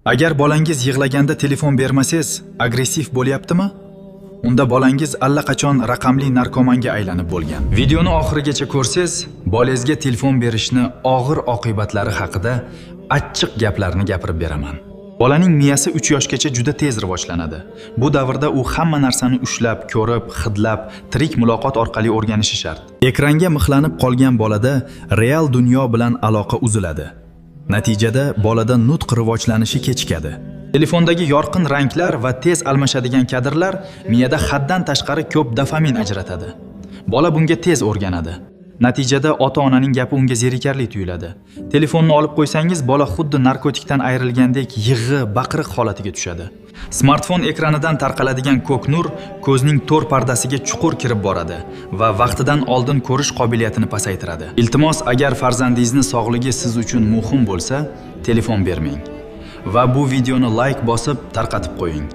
Agar bolangiz yig'laganda telefon bermasangiz, agressiv bo'lyaptimi? Unda bolangiz allaqachon raqamli narkomanga aylanib bo'lgan. Videoni oxirigacha ko'rsangiz, bolangizga telefon berishni og'ir oqibatlari haqida achchiq gaplarni gapirib beraman. Bolaning miyasi 3 yoshgacha juda tez rivojlanadi. Bu davrda u hamma narsani ushlab, ko'rib, hidlab, tirik muloqot orqali o'rganishi shart. Ekranga mixlanib qolgan bolada real dunyo bilan aloqa uziladi. Natijada bolada nutq rivojlanishi kechikadi. Telefondagi yorqin ranglar va tez almashadigan kadrlar miyada haddan tashqari ko'p dopamin ajratadi. Bola bunga tez o'rganadi. Natijada ota-onaning gapi unga zerikarli tuyuladi. Telefonni olib qo'ysangiz, bola xuddi narkotikdan ayrilgandek yig'i, baqiriq holatiga tushadi. Smartfon ekranidan tarqaladigan ko'k nur ko'zning to'r pardasiga chuqur kirib boradi va vaqtidan oldin ko'rish qobiliyatini pasaytiradi. Iltimos, agar farzandingizning sog'ligi siz uchun muhim bo'lsa, telefon bermang va bu videoni like bosib tarqatib qo'ying.